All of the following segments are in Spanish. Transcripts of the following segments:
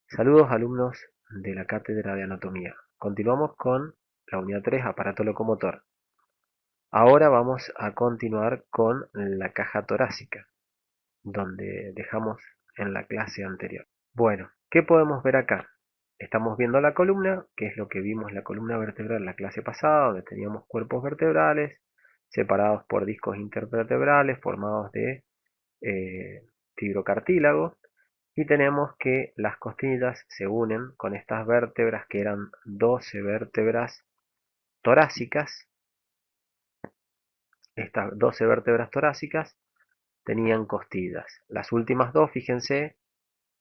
Saludos alumnos de la Cátedra de Anatomía. Continuamos con la unidad 3, aparato locomotor. Ahora vamos a continuar con la caja torácica, donde dejamos en la clase anterior. Bueno, ¿qué podemos ver acá? Estamos viendo la columna, que es lo que vimos la columna vertebral en la clase pasada, donde teníamos cuerpos vertebrales separados por discos intervertebrales formados de fibrocartílago. Y tenemos que las costillas se unen con estas vértebras que eran 12 vértebras torácicas. Estas 12 vértebras torácicas tenían costillas. Las últimas dos, fíjense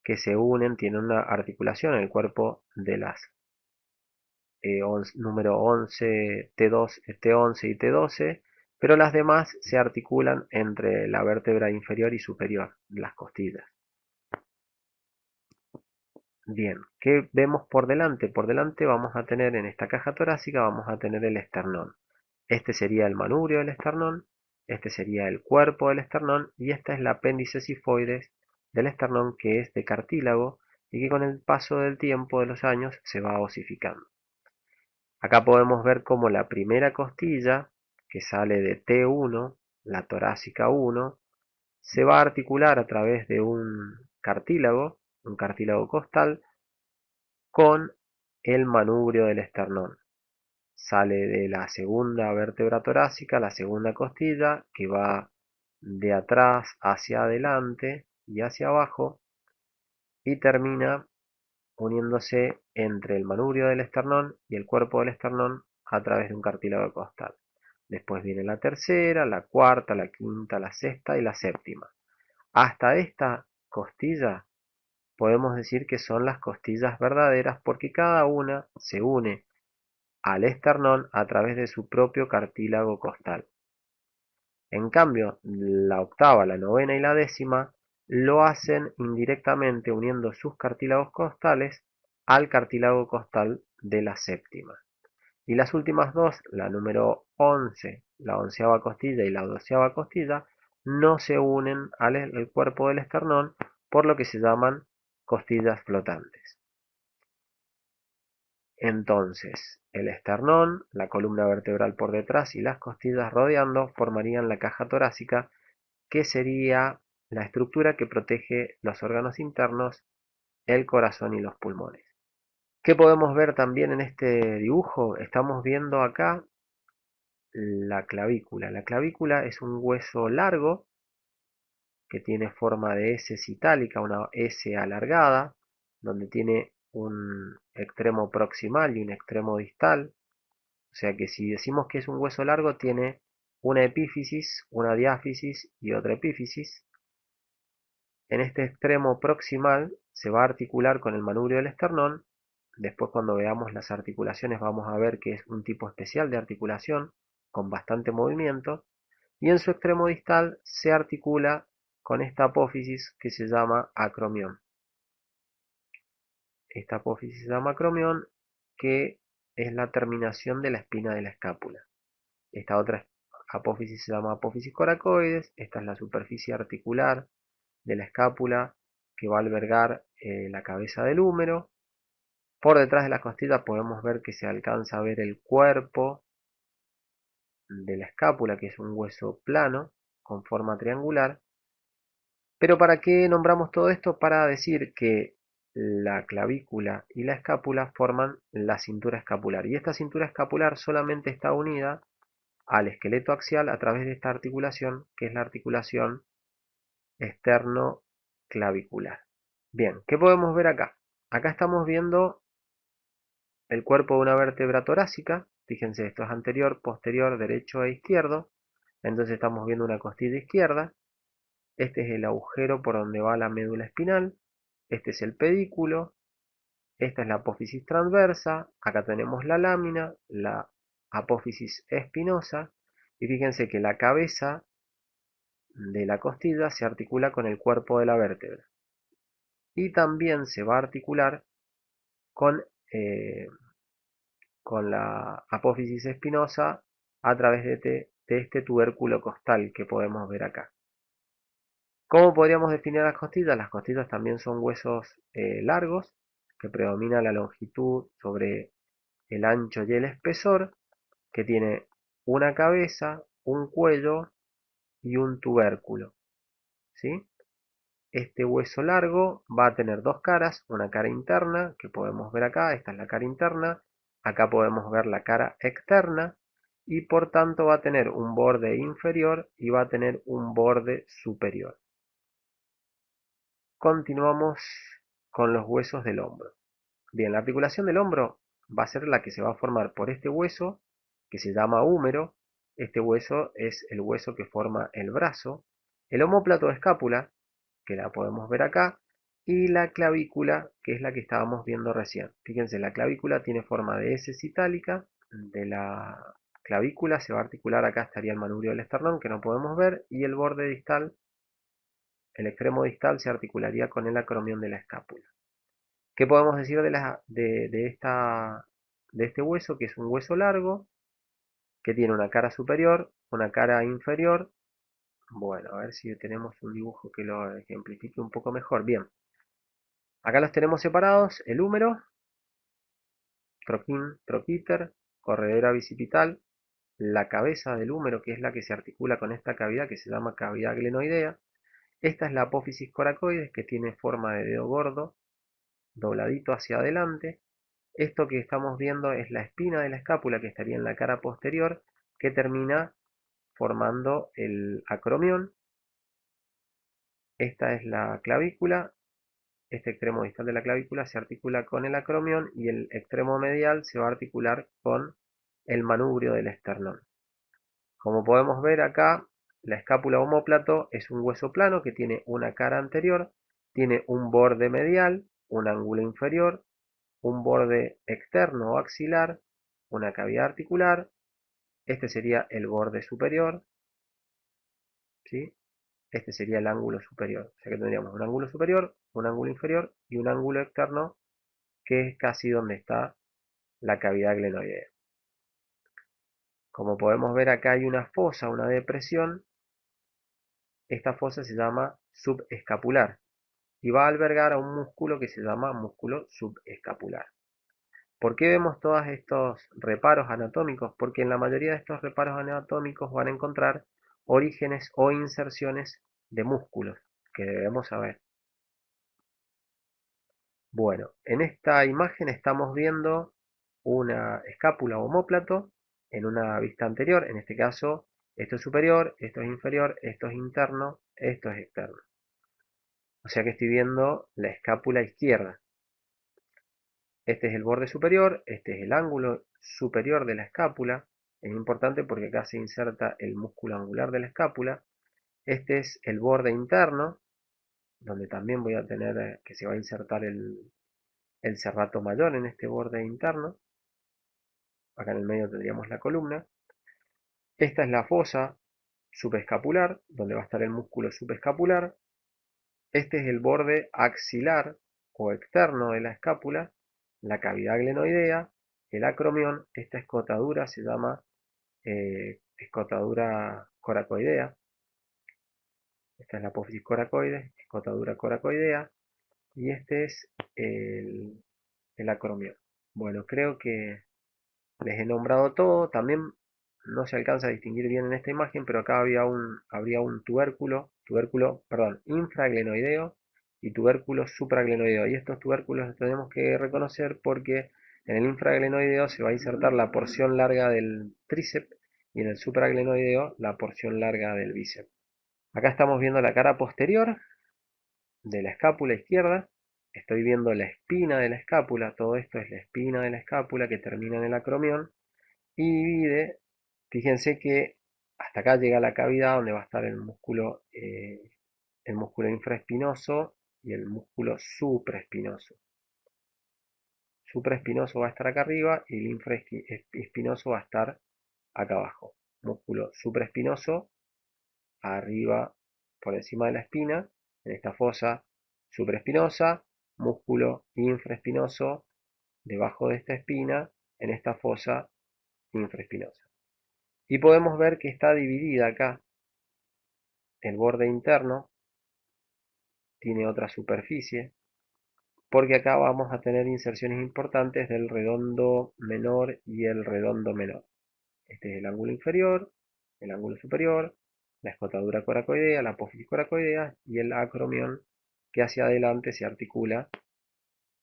que se unen, tienen una articulación en el cuerpo de las número 11, T2, T11 y T12, pero las demás se articulan entre la vértebra inferior y superior, las costillas. Bien, ¿qué vemos por delante? Por delante vamos a tener en esta caja torácica, vamos a tener el esternón. Este sería el manubrio del esternón, este sería el cuerpo del esternón y esta es la apéndice sifoides del esternón, que es de cartílago y que con el paso del tiempo de los años se va osificando. Acá podemos ver cómo la primera costilla, que sale de T1, la torácica 1, se va a articular a través de un cartílago costal, con el manubrio del esternón. Sale de la segunda vértebra torácica, la segunda costilla, que va de atrás hacia adelante y hacia abajo, y termina uniéndose entre el manubrio del esternón y el cuerpo del esternón a través de un cartílago costal. Después viene la tercera, la cuarta, la quinta, la sexta y la séptima. Hasta esta costilla podemos decir que son las costillas verdaderas, porque cada una se une al esternón a través de su propio cartílago costal. En cambio, la octava, la novena y la décima lo hacen indirectamente uniendo sus cartílagos costales al cartílago costal de la séptima. Y las últimas dos, la número 11, la onceava costilla y la doceava costilla, no se unen al cuerpo del esternón, por lo que se llaman costillas flotantes. Entonces, el esternón, la columna vertebral por detrás y las costillas rodeando formarían la caja torácica, que sería la estructura que protege los órganos internos, el corazón y los pulmones. ¿Qué podemos ver también en este dibujo? Estamos viendo acá la clavícula. La clavícula es un hueso largo que tiene forma de S citálica, una S alargada, donde tiene un extremo proximal y un extremo distal. O sea que si decimos que es un hueso largo, tiene una epífisis, una diáfisis y otra epífisis. En este extremo proximal se va a articular con el manubrio del esternón. Después, cuando veamos las articulaciones, vamos a ver que es un tipo especial de articulación con bastante movimiento. Y en su extremo distal se articula con esta apófisis que se llama acromión. Esta apófisis se llama acromión, que es la terminación de la espina de la escápula. Esta otra apófisis se llama apófisis coracoides. Esta es la superficie articular de la escápula que va a albergar la cabeza del húmero. Por detrás de las costillas podemos ver que se alcanza a ver el cuerpo de la escápula, que es un hueso plano con forma triangular. Pero ¿para qué nombramos todo esto? Para decir que la clavícula y la escápula forman la cintura escapular. Y esta cintura escapular solamente está unida al esqueleto axial a través de esta articulación, que es la articulación externo-clavicular. Bien, ¿qué podemos ver acá? Acá estamos viendo el cuerpo de una vértebra torácica. Fíjense, esto es anterior, posterior, derecho e izquierdo. Entonces estamos viendo una costilla izquierda. Este es el agujero por donde va la médula espinal. Este es el pedículo. Esta es la apófisis transversa. Acá tenemos la lámina, la apófisis espinosa. Y fíjense que la cabeza de la costilla se articula con el cuerpo de la vértebra. Y también se va a articular con, eh, con la apófisis espinosa a través de este tubérculo costal que podemos ver acá. ¿Cómo podríamos definir las costillas? Las costillas también son huesos largos, que predomina la longitud sobre el ancho y el espesor, que tiene una cabeza, un cuello y un tubérculo, ¿sí? Este hueso largo va a tener dos caras, una cara interna, que podemos ver acá, esta es la cara interna, acá podemos ver la cara externa, y por tanto va a tener un borde inferior y va a tener un borde superior. Continuamos con los huesos del hombro. Bien, la articulación del hombro va a ser la que se va a formar por este hueso, que se llama húmero. Este hueso es el hueso que forma el brazo, el omóplato de escápula, que la podemos ver acá, y la clavícula, que es la que estábamos viendo recién. Fíjense, la clavícula tiene forma de S citálica. De la clavícula se va a articular, acá estaría el manubrio del esternón, que no podemos ver, y el borde distal, el extremo distal, se articularía con el acromión de la escápula. ¿Qué podemos decir de este hueso? Que es un hueso largo, que tiene una cara superior, una cara inferior. Bueno, a ver si tenemos un dibujo que lo ejemplifique un poco mejor. Bien, acá los tenemos separados: el húmero, troquín, troquíter, corredera bicipital, la cabeza del húmero, que es la que se articula con esta cavidad que se llama cavidad glenoidea. Esta es la apófisis coracoides, que tiene forma de dedo gordo, dobladito hacia adelante. Esto que estamos viendo es la espina de la escápula, que estaría en la cara posterior, que termina formando el acromión. Esta es la clavícula. Este extremo distal de la clavícula se articula con el acromión y el extremo medial se va a articular con el manubrio del esternón. Como podemos ver acá, la escápula omóplato es un hueso plano que tiene una cara anterior, tiene un borde medial, un ángulo inferior, un borde externo o axilar, una cavidad articular. Este sería el borde superior, ¿sí? Este sería el ángulo superior. O sea que tendríamos un ángulo superior, un ángulo inferior y un ángulo externo, que es casi donde está la cavidad glenoidea. Como podemos ver, acá hay una fosa, una depresión. Esta fosa se llama subescapular y va a albergar a un músculo que se llama músculo subescapular. ¿Por qué vemos todos estos reparos anatómicos? Porque en la mayoría de estos reparos anatómicos van a encontrar orígenes o inserciones de músculos que debemos saber. Bueno, en esta imagen estamos viendo una escápula o omóplato en una vista anterior. En este caso, esto es superior, esto es inferior, esto es interno, esto es externo. O sea que estoy viendo la escápula izquierda. Este es el borde superior, este es el ángulo superior de la escápula. Es importante porque acá se inserta el músculo angular de la escápula. Este es el borde interno, donde también voy a tener que se va a insertar el serrato mayor en este borde interno. Acá en el medio tendríamos la columna. Esta es la fosa subescapular, donde va a estar el músculo subescapular. Este es el borde axilar o externo de la escápula, la cavidad glenoidea, el acromión. Esta escotadura se llama escotadura coracoidea. Esta es la apófisis coracoides, escotadura coracoidea, y este es el acromión. Bueno, creo que les he nombrado todo. También no se alcanza a distinguir bien en esta imagen, pero acá habría un perdón, infraglenoideo y tubérculo supraglenoideo. Y estos tubérculos los tenemos que reconocer porque en el infraglenoideo se va a insertar la porción larga del tríceps y en el supraglenoideo la porción larga del bíceps. Acá estamos viendo la cara posterior de la escápula izquierda. Estoy viendo la espina de la escápula. Todo esto es la espina de la escápula que termina en el acromión y divide. Fíjense que hasta acá llega la cavidad donde va a estar el músculo infraespinoso y el músculo supraespinoso. Supraespinoso va a estar acá arriba y el infraespinoso va a estar acá abajo. Músculo supraespinoso arriba por encima de la espina, en esta fosa supraespinosa, músculo infraespinoso debajo de esta espina, en esta fosa infraespinosa. Y podemos ver que está dividida acá. El borde interno tiene otra superficie porque acá vamos a tener inserciones importantes del redondo menor y el redondo menor. Este es el ángulo inferior, el ángulo superior, la escotadura coracoidea, la apófisis coracoidea y el acromión que hacia adelante se articula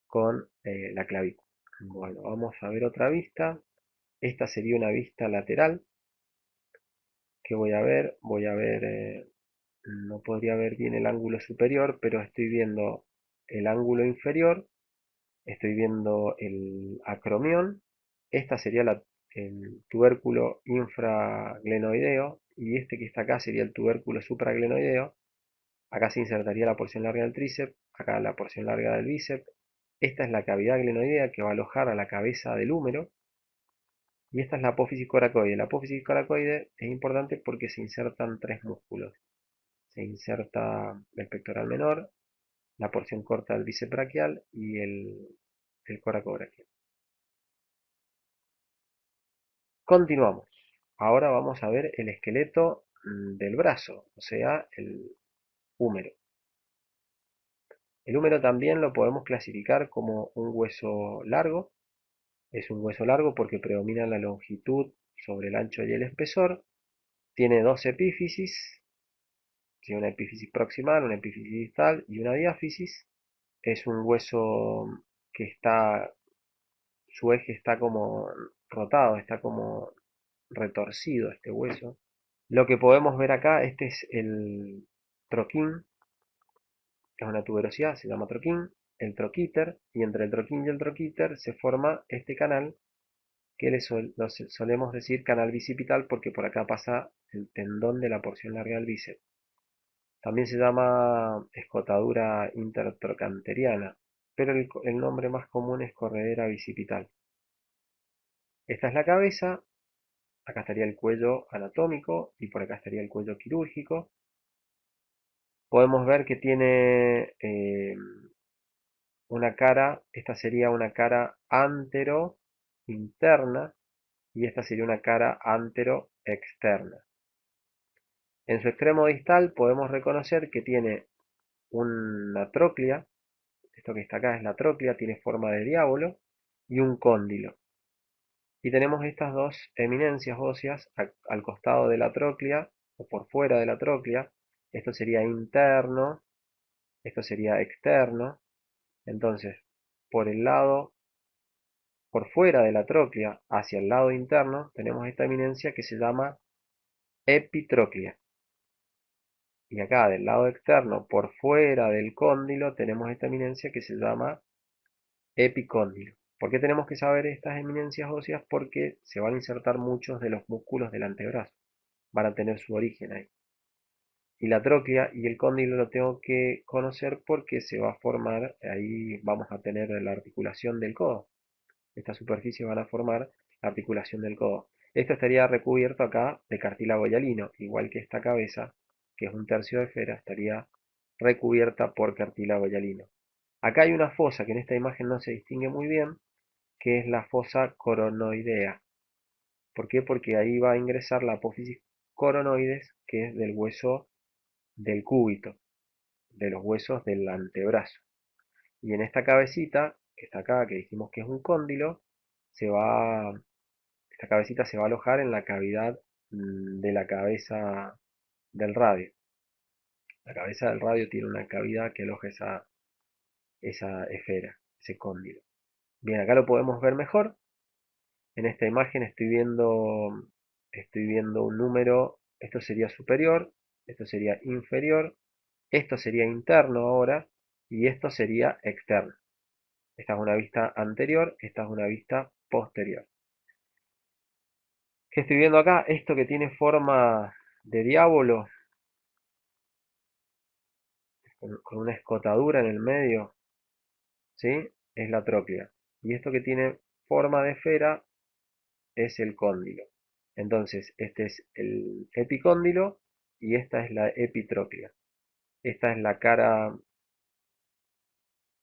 con la clavícula. Bueno, vamos a ver otra vista. Esta sería una vista lateral que voy a ver, no podría ver bien el ángulo superior, pero estoy viendo el ángulo inferior, estoy viendo el acromión, esta sería el tubérculo infraglenoideo y este que está acá sería el tubérculo supraglenoideo. Acá se insertaría la porción larga del tríceps, acá la porción larga del bíceps. Esta es la cavidad glenoidea que va a alojar a la cabeza del húmero. Y esta es la apófisis coracoide. La apófisis coracoide es importante porque se insertan tres músculos. Se inserta el pectoral menor, la porción corta del bíceps braquial y el coracobraquial. Continuamos. Ahora vamos a ver el esqueleto del brazo, o sea, el húmero. El húmero también lo podemos clasificar como un hueso largo. Es un hueso largo porque predomina la longitud sobre el ancho y el espesor. Tiene dos epífisis, tiene una epífisis proximal, una epífisis distal y una diáfisis. Es un hueso que su eje está como rotado, está como retorcido este hueso. Lo que podemos ver acá, este es el troquín, es una tuberosidad, se llama troquín, el troquíter, y entre el troquín y el troquíter se forma este canal que lo solemos decir canal bicipital porque por acá pasa el tendón de la porción larga del bíceps. También se llama escotadura intertrocanteriana, pero el nombre más común es corredera bicipital. Esta es la cabeza, acá estaría el cuello anatómico y por acá estaría el cuello quirúrgico. Podemos ver que tiene una cara, esta sería una cara antero interna y esta sería una cara antero externa. En su extremo distal podemos reconocer que tiene una tróclea, esto que está acá es la tróclea, tiene forma de diábolo, y un cóndilo. Y tenemos estas dos eminencias óseas al costado de la tróclea o por fuera de la tróclea. Esto sería interno, esto sería externo. Entonces, por el lado, por fuera de la tróclea hacia el lado interno, tenemos esta eminencia que se llama epitróclea. Y acá del lado externo, por fuera del cóndilo, tenemos esta eminencia que se llama epicóndilo. ¿Por qué tenemos que saber estas eminencias óseas? Porque se van a insertar muchos de los músculos del antebrazo. Van a tener su origen ahí. Y la tróclea y el cóndilo lo tengo que conocer porque se va a formar, ahí vamos a tener la articulación del codo. Estas superficies van a formar la articulación del codo. Esto estaría recubierto acá de cartílago hialino, igual que esta cabeza, que es un tercio de esfera, estaría recubierta por cartílago hialino. Acá hay una fosa que en esta imagen no se distingue muy bien, que es la fosa coronoidea. ¿Por qué? Porque ahí va a ingresar la apófisis coronoides, que es del hueso del cúbito, de los huesos del antebrazo. Y en esta cabecita, que está acá, que dijimos que es un cóndilo, esta cabecita se va a alojar en la cavidad de la cabeza del radio. La cabeza del radio tiene una cavidad que aloja esa esfera, ese cóndilo. Bien, acá lo podemos ver mejor. En esta imagen estoy viendo un número, esto sería superior, esto sería inferior, esto sería interno ahora y esto sería externo. Esta es una vista anterior, esta es una vista posterior. ¿Qué estoy viendo acá? Esto que tiene forma de diablo, con una escotadura en el medio, ¿sí? Es la tróclea. Y esto que tiene forma de esfera es el cóndilo. Entonces, este es el epicóndilo y esta es la epitróclea. Esta es la cara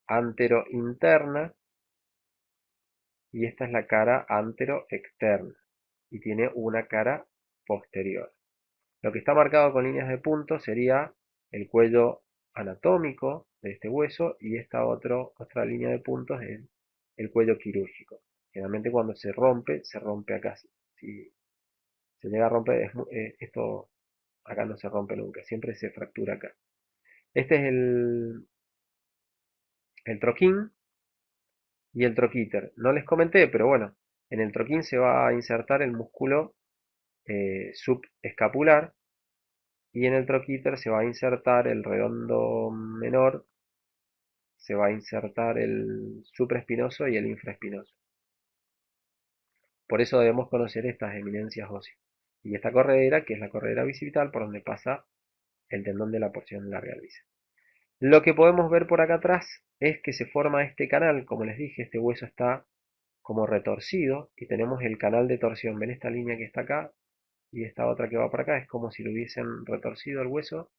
antero-interna y esta es la cara antero-externa. Y tiene una cara posterior. Lo que está marcado con líneas de punto sería el cuello anatómico de este hueso y esta otra línea de puntos es el cuello quirúrgico. Generalmente cuando se rompe acá. Si se llega a romper, esto acá no se rompe nunca, siempre se fractura acá. Este es el troquín y el troquíter. No les comenté, pero bueno, en el troquín se va a insertar el músculo subescapular y en el troquíter se va a insertar el redondo menor, se va a insertar el supraespinoso y el infraespinoso. Por eso debemos conocer estas eminencias óseas. Y esta corredera, que es la corredera bicipital, por donde pasa el tendón de la porción larga del bíceps. Lo que podemos ver por acá atrás es que se forma este canal, como les dije, este hueso está como retorcido y tenemos el canal de torsión. ¿Ven esta línea que está acá? Y esta otra que va por acá, es como si lo hubiesen retorcido el hueso,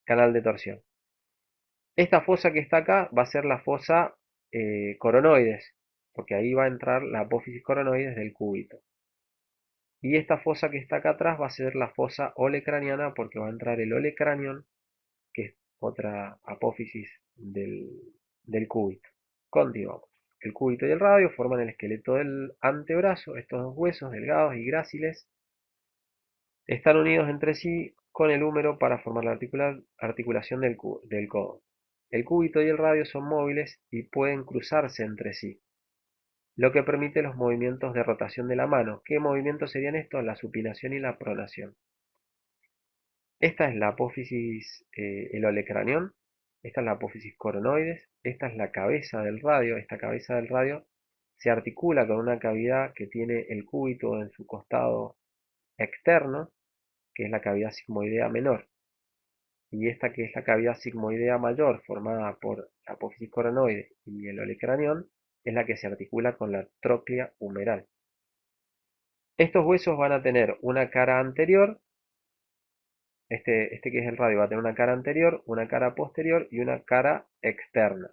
canal de torsión. Esta fosa que está acá va a ser la fosa coronoides, porque ahí va a entrar la apófisis coronoides del cúbito. Y esta fosa que está acá atrás va a ser la fosa olecraniana, porque va a entrar el olecranion, que es otra apófisis del cúbito. Continuamos. El cúbito y el radio forman el esqueleto del antebrazo. Estos dos huesos delgados y gráciles están unidos entre sí con el húmero para formar la articulación del codo. El cúbito y el radio son móviles y pueden cruzarse entre sí, lo que permite los movimientos de rotación de la mano. ¿Qué movimientos serían estos? La supinación y la pronación. Esta es la apófisis, el olecranión. Esta es la apófisis coronoides. Esta es la cabeza del radio. Esta cabeza del radio se articula con una cavidad que tiene el cúbito en su costado externo, que es la cavidad sigmoidea menor. Y esta que es la cavidad sigmoidea mayor, formada por la apófisis coronoide y el olecranión, es la que se articula con la tróclea humeral. Estos huesos van a tener una cara anterior, este que es el radio va a tener una cara anterior, una cara posterior y una cara externa.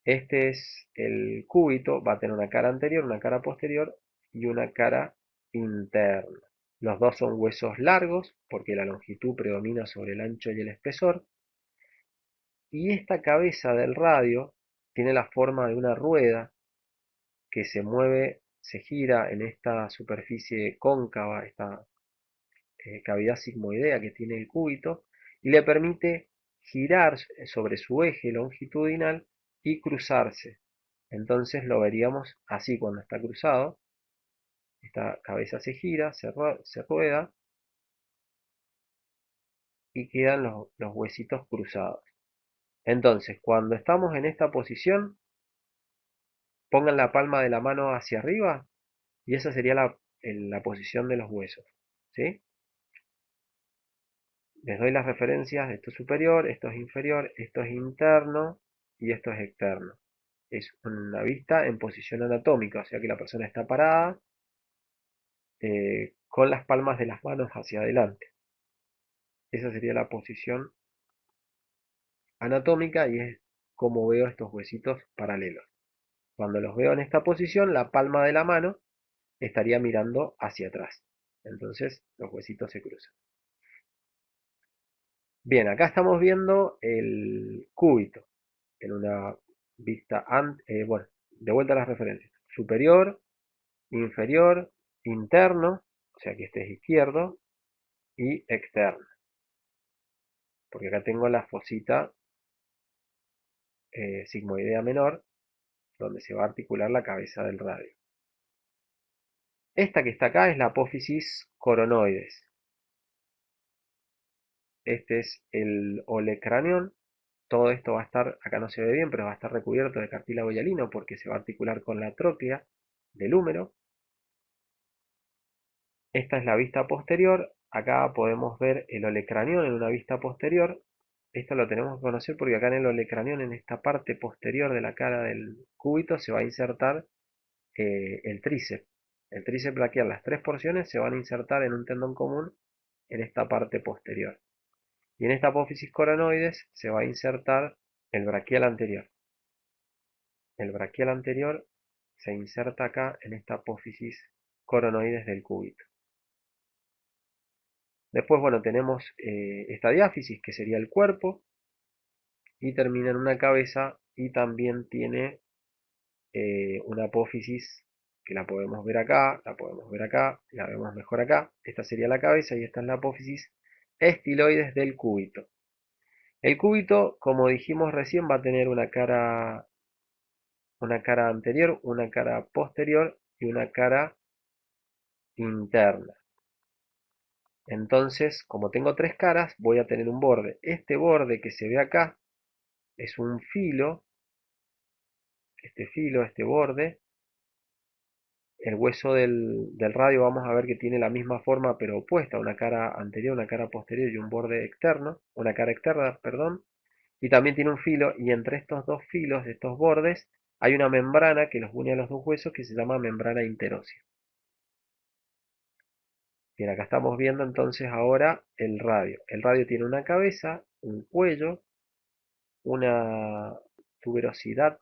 Este es el cúbito, va a tener una cara anterior, una cara posterior y una cara interna. Los dos son huesos largos, porque la longitud predomina sobre el ancho y el espesor. Y esta cabeza del radio tiene la forma de una rueda que se mueve, se gira en esta superficie cóncava, esta cavidad sigmoidea que tiene el cúbito, y le permite girar sobre su eje longitudinal y cruzarse. Entonces lo veríamos así cuando está cruzado. Esta cabeza se gira, se rueda y quedan los huesitos cruzados. Entonces, cuando estamos en esta posición, pongan la palma de la mano hacia arriba y esa sería la posición de los huesos. ¿Sí? Les doy las referencias, esto es superior, esto es inferior, esto es interno y esto es externo. Es una vista en posición anatómica, o sea que la persona está parada con las palmas de las manos hacia adelante. Esa sería la posición anatómica y es como veo estos huesitos paralelos. Cuando los veo en esta posición, la palma de la mano estaría mirando hacia atrás. Entonces los huesitos se cruzan. Bien, acá estamos viendo el cúbito en una vista, bueno, de vuelta a las referencias. Superior, inferior, interno, o sea que este es izquierdo, y externo. Porque acá tengo la fosita sigmoidea menor, donde se va a articular la cabeza del radio. Esta que está acá es la apófisis coronoides. Este es el olecranión. Todo esto va a estar, acá no se ve bien, pero va a estar recubierto de cartílago hialino porque se va a articular con la tróclea del húmero. Esta es la vista posterior. Acá podemos ver el olecranión en una vista posterior. Esto lo tenemos que conocer porque acá en el olecranión, en esta parte posterior de la cara del cúbito, se va a insertar el tríceps. El tríceps braquial, las tres porciones se van a insertar en un tendón común en esta parte posterior. Y en esta apófisis coronoides se va a insertar el braquial anterior. El braquial anterior se inserta acá en esta apófisis coronoides del cúbito. Después, bueno, tenemos esta diáfisis que sería el cuerpo, y termina en una cabeza y también tiene una apófisis que la podemos ver acá, la podemos ver acá, la vemos mejor acá. Esta sería la cabeza y esta es la apófisis estiloides del cúbito. El cúbito, como dijimos recién, va a tener una cara anterior, una cara posterior y una cara interna. Entonces, como tengo tres caras, voy a tener un borde. Este borde que se ve acá es un filo, este borde. El hueso del radio vamos a ver que tiene la misma forma pero opuesta, una cara anterior, una cara posterior y un borde externo, una cara externa, perdón. Y también tiene un filo y entre estos dos filos, de estos bordes, hay una membrana que los une a los dos huesos que se llama membrana interósea. Bien, acá estamos viendo entonces ahora el radio. El radio tiene una cabeza, un cuello, una tuberosidad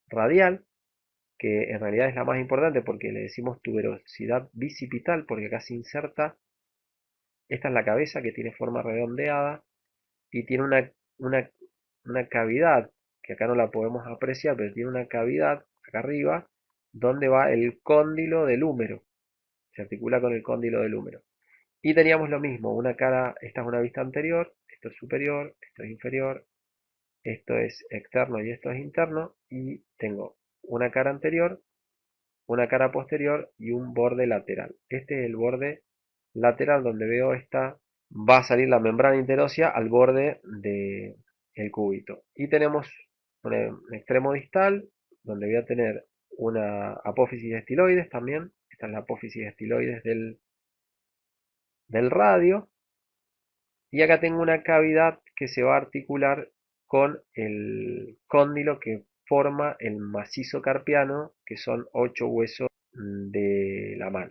radial, que en realidad es la más importante porque le decimos tuberosidad bicipital, porque acá se inserta, esta es la cabeza que tiene forma redondeada y tiene una, una cavidad, que acá no la podemos apreciar, pero tiene una cavidad acá arriba, donde va el cóndilo del húmero, se articula con el cóndilo del húmero. Y teníamos lo mismo, una cara, esta es una vista anterior, esto es superior, esto es inferior, esto es externo y esto es interno, y tengo una cara anterior, una cara posterior y un borde lateral. Este es el borde lateral donde veo esta, va a salir la membrana interósea al borde del cúbito. Y tenemos un extremo distal donde voy a tener una apófisis de estiloides también. Esta es la apófisis de estiloides del radio. Y acá tengo una cavidad que se va a articular con el cóndilo que forma el macizo carpiano, que son 8 huesos de la mano.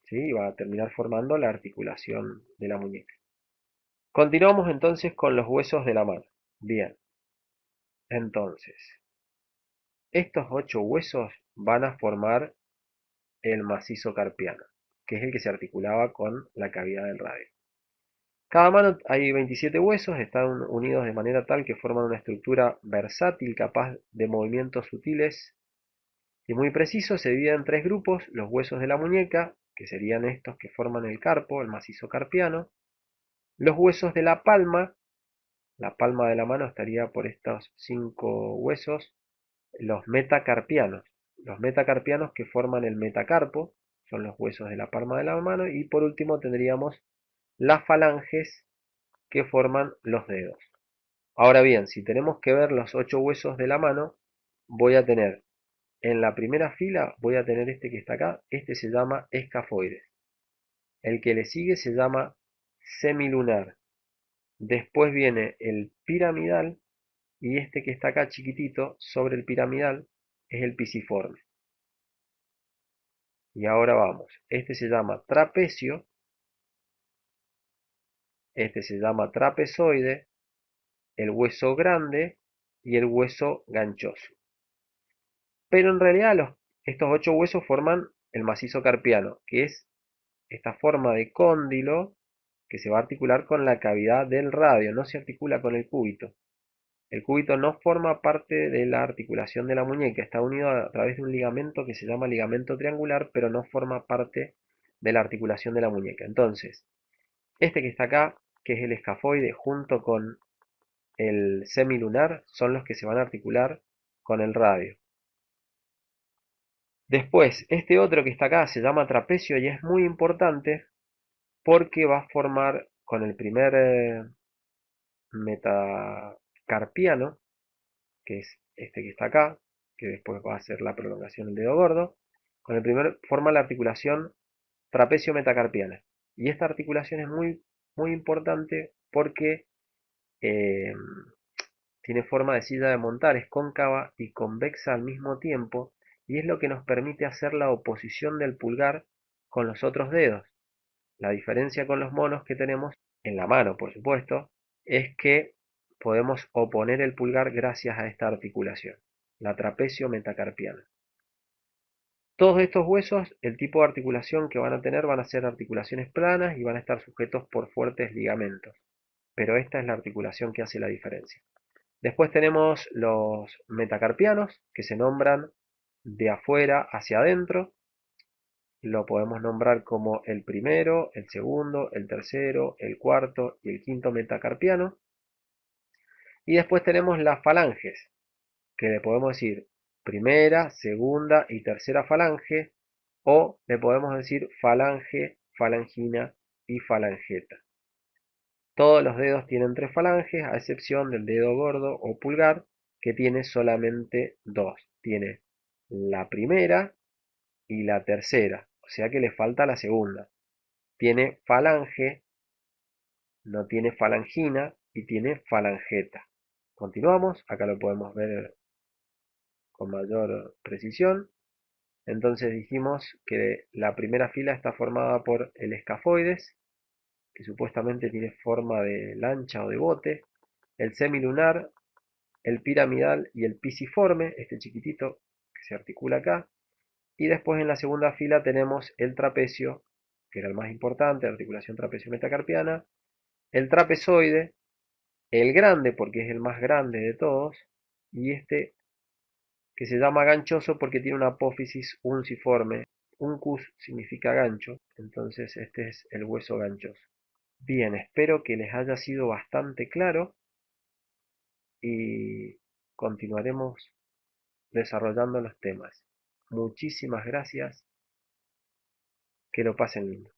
¿Sí? Y va a terminar formando la articulación de la muñeca. Continuamos entonces con los huesos de la mano. Bien, entonces, estos 8 huesos van a formar el macizo carpiano, que es el que se articulaba con la cavidad del radio. Cada mano hay 27 huesos, están unidos de manera tal que forman una estructura versátil capaz de movimientos sutiles y muy precisos. Se dividen en tres grupos: los huesos de la muñeca, que serían estos que forman el carpo, el macizo carpiano; los huesos de la palma de la mano estaría por estos 5 huesos, los metacarpianos que forman el metacarpo, son los huesos de la palma de la mano; y por último tendríamos las falanges que forman los dedos. Ahora bien, si tenemos que ver los 8 huesos de la mano, voy a tener en la primera fila, voy a tener este que está acá, este se llama escafoides. El que le sigue se llama semilunar. Después viene el piramidal y este que está acá chiquitito sobre el piramidal es el pisiforme. Y ahora vamos, este se llama trapecio, este se llama trapezoide, el hueso grande y el hueso ganchoso. Pero en realidad estos 8 huesos forman el macizo carpiano, que es esta forma de cóndilo que se va a articular con la cavidad del radio, no se articula con el cúbito. El cúbito no forma parte de la articulación de la muñeca, está unido a través de un ligamento que se llama ligamento triangular, pero no forma parte de la articulación de la muñeca. Entonces, este que está acá, que es el escafoide, junto con el semilunar, son los que se van a articular con el radio. Después, este otro que está acá se llama trapecio y es muy importante porque va a formar con el primer metacarpiano, que es este que está acá, que después va a ser la prolongación del dedo gordo. Con el primer forma la articulación trapecio metacarpiana. Y esta articulación es muy importante porque eh, tiene forma de silla de montar, es cóncava y convexa al mismo tiempo, y es lo que nos permite hacer la oposición del pulgar con los otros dedos. La diferencia con los monos que tenemos en la mano, por supuesto, es que podemos oponer el pulgar gracias a esta articulación, la trapecio metacarpiana. Todos estos huesos, el tipo de articulación que van a tener van a ser articulaciones planas y van a estar sujetos por fuertes ligamentos, pero esta es la articulación que hace la diferencia. Después tenemos los metacarpianos, que se nombran de afuera hacia adentro. Lo podemos nombrar como el primero, el segundo, el tercero, el cuarto y el quinto metacarpiano. Y después tenemos las falanges, que le podemos decir primera, segunda y tercera falange, o le podemos decir falange, falangina y falangeta. Todos los dedos tienen tres falanges, a excepción del dedo gordo o pulgar, que tiene solamente dos. Tiene la primera y la tercera, o sea que le falta la segunda. Tiene falange, no tiene falangina y tiene falangeta. Continuamos, acá lo podemos ver con mayor precisión. Entonces dijimos que la primera fila está formada por el escafoides, que supuestamente tiene forma de lancha o de bote, el semilunar, el piramidal y el pisiforme, este chiquitito que se articula acá. Y después en la segunda fila tenemos el trapecio, que era el más importante, la articulación trapecio-metacarpiana, el trapezoide, el grande porque es el más grande de todos, y este que se llama ganchoso porque tiene una apófisis unciforme. Uncus significa gancho, entonces este es el hueso ganchoso. Bien, espero que les haya sido bastante claro y continuaremos desarrollando los temas. Muchísimas gracias, que lo pasen lindo.